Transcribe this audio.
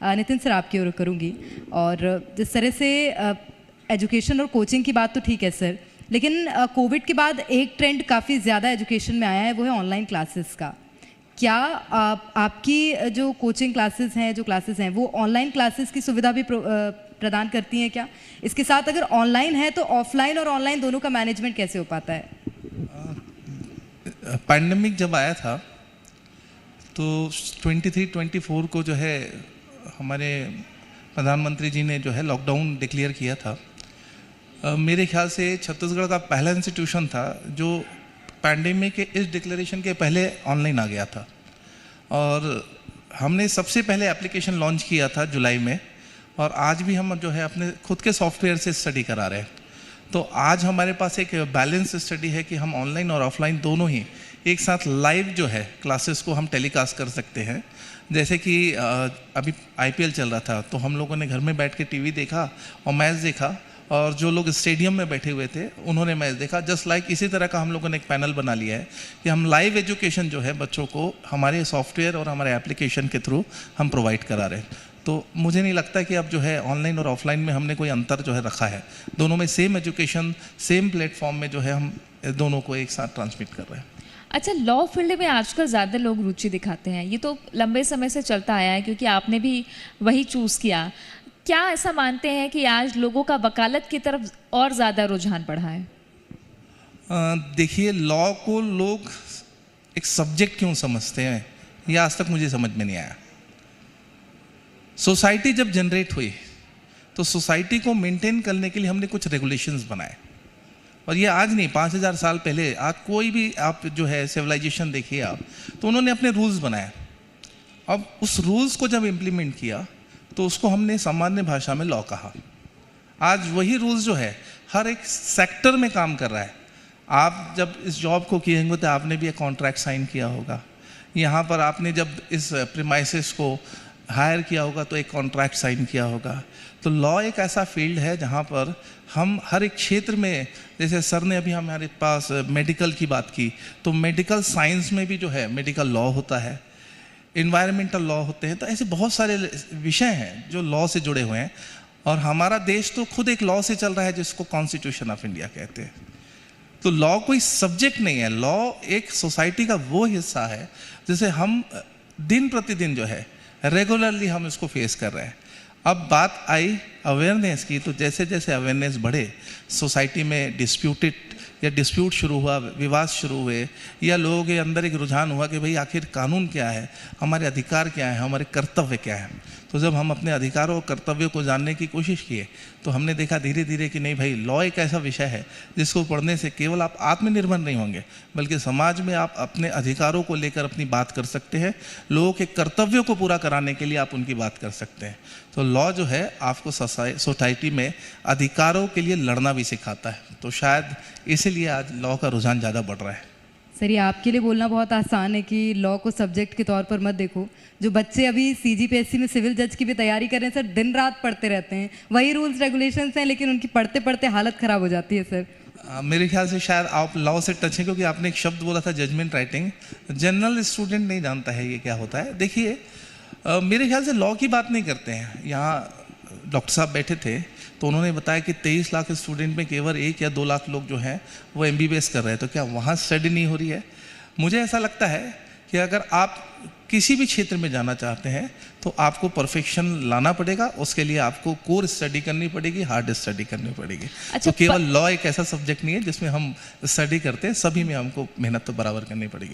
Nitin sir आपकी ओर करूँगी। और जिस तरह से एजुकेशन और कोचिंग की बात तो ठीक है सर, लेकिन कोविड के बाद एक ट्रेंड काफ़ी ज़्यादा एजुकेशन में आया है, वो है ऑनलाइन क्लासेस का। क्या आपकी जो कोचिंग क्लासेस हैं, जो क्लासेस हैं, वो ऑनलाइन क्लासेस की सुविधा भी प्रदान करती हैं क्या? इसके साथ अगर ऑनलाइन है तो ऑफलाइन और ऑनलाइन दोनों का मैनेजमेंट कैसे हो पाता है? पैंडेमिक जब आया था तो 23-24 को जो है हमारे प्रधानमंत्री जी ने जो है लॉकडाउन डिक्लेयर किया था। मेरे ख्याल से छत्तीसगढ़ का पहला इंस्टीट्यूशन था जो पैंडेमिक के इस डिक्लेरेशन के पहले ऑनलाइन आ गया था, और हमने सबसे पहले एप्लीकेशन लॉन्च किया था जुलाई में, और आज भी हम जो है अपने खुद के सॉफ्टवेयर से स्टडी करा रहे हैं। तो आज हमारे पास एक बैलेंस स्टडी है कि हम ऑनलाइन और ऑफलाइन दोनों ही एक साथ लाइव जो है क्लासेस को हम टेलीकास्ट कर सकते हैं। जैसे कि अभी IPL चल रहा था तो हम लोगों ने घर में बैठ के टीवी देखा और मैच देखा, और जो लोग स्टेडियम में बैठे हुए थे उन्होंने मैच देखा। जस्ट लाइक इसी तरह का हम लोगों ने एक पैनल बना लिया है कि हम लाइव एजुकेशन जो है बच्चों को हमारे सॉफ्टवेयर और हमारे एप्लीकेशन के थ्रू हम प्रोवाइड करा रहे हैं। तो मुझे नहीं लगता कि अब जो है ऑनलाइन और ऑफलाइन में हमने कोई अंतर जो है रखा है। दोनों में सेम एजुकेशन, सेम प्लेटफॉर्म में जो है हम दोनों को एक साथ ट्रांसमिट कर रहे हैं। अच्छा, लॉ फील्ड में आजकल ज़्यादा लोग रुचि दिखाते हैं, ये तो लंबे समय से चलता आया है क्योंकि आपने भी वही चूज़ किया। क्या ऐसा मानते हैं कि आज लोगों का वकालत की तरफ और ज़्यादा रुझान बढ़ा है? देखिए, लॉ को लोग एक सब्जेक्ट क्यों समझते हैं ये आज तक मुझे समझ में नहीं आया। सोसाइटी जब जनरेट हुई तो सोसाइटी को मेंटेन करने के लिए हमने कुछ रेगुलेशंस बनाए, और ये आज नहीं, 5000 साल पहले, आज कोई भी आप जो है सिविलाइजेशन देखिए आप, तो उन्होंने अपने रूल्स बनाए। अब उस रूल्स को जब इम्प्लीमेंट किया तो उसको हमने सामान्य भाषा में लॉ कहा। आज वही रूल्स जो है हर एक सेक्टर में काम कर रहा है। आप जब इस जॉब को किए होंगे तो आपने भी एक कॉन्ट्रैक्ट साइन किया होगा, यहाँ पर आपने जब इस प्रीमाइसेस को हायर किया होगा तो एक कॉन्ट्रैक्ट साइन किया होगा। तो लॉ एक ऐसा फील्ड है जहाँ पर हम हर एक क्षेत्र में, जैसे सर ने अभी हमारे पास मेडिकल की बात की, तो मेडिकल साइंस में भी जो है मेडिकल लॉ होता है, इन्वायरमेंटल लॉ होते हैं। तो ऐसे बहुत सारे विषय हैं जो लॉ से जुड़े हुए हैं, और हमारा देश तो खुद एक लॉ से चल रहा है जिसको कॉन्स्टिट्यूशन ऑफ इंडिया कहते हैं। तो लॉ कोई सब्जेक्ट नहीं है, लॉ एक सोसाइटी का वो हिस्सा है जिसे हम दिन प्रतिदिन जो है रेगुलरली हम इसको फेस कर रहे हैं। अब बात आई अवेयरनेस की, तो जैसे जैसे अवेयरनेस बढ़े, सोसाइटी में डिस्प्यूट शुरू हुआ, विवाद शुरू हुए, या लोगों के अंदर एक रुझान हुआ कि भाई आखिर कानून क्या है, हमारे अधिकार क्या है, हमारे कर्तव्य क्या है। तो जब हम अपने अधिकारों और कर्तव्यों को जानने की कोशिश किए तो हमने देखा धीरे धीरे कि नहीं भाई, लॉ एक ऐसा विषय है जिसको पढ़ने से केवल आप आत्मनिर्भर नहीं होंगे, बल्कि समाज में आप अपने अधिकारों को लेकर अपनी बात कर सकते हैं, लोगों के कर्तव्यों को पूरा कराने के लिए आप उनकी बात कर सकते हैं। तो लॉ जो है आपको सोसाइटी में अधिकारों के लिए लड़ना भी सिखाता है। तो शायद इसीलिए आज लॉ का रुझान ज़्यादा बढ़ रहा है। सर, ये आपके लिए बोलना बहुत आसान है कि लॉ को सब्जेक्ट के तौर पर मत देखो। जो बच्चे अभी CGPSC में सिविल जज की भी तैयारी कर रहे हैं सर, दिन रात पढ़ते रहते हैं, वही रूल्स रेगुलेशंस हैं, लेकिन उनकी पढ़ते पढ़ते हालत ख़राब हो जाती है सर। मेरे ख्याल से शायद आप लॉ से टच हैं, क्योंकि आपने एक शब्द बोला था जजमेंट राइटिंग। जनरल स्टूडेंट नहीं जानता है ये क्या होता है। देखिए, मेरे ख्याल से लॉ की बात नहीं करते हैं। यहाँ डॉक्टर साहब बैठे थे तो उन्होंने बताया कि 23 लाख स्टूडेंट में केवल 1 या 2 लाख लोग जो हैं वो MBBS कर रहे हैं। तो क्या वहाँ स्टडी नहीं हो रही है? मुझे ऐसा लगता है कि अगर आप किसी भी क्षेत्र में जाना चाहते हैं तो आपको परफेक्शन लाना पड़ेगा, उसके लिए आपको कोर स्टडी करनी पड़ेगी, हार्ड स्टडी करनी पड़ेगी। अच्छा, तो केवल लॉ एक ऐसा सब्जेक्ट नहीं है जिसमें हम स्टडी करते हैं, सभी में हमको मेहनत तो बराबर करनी पड़ेगी।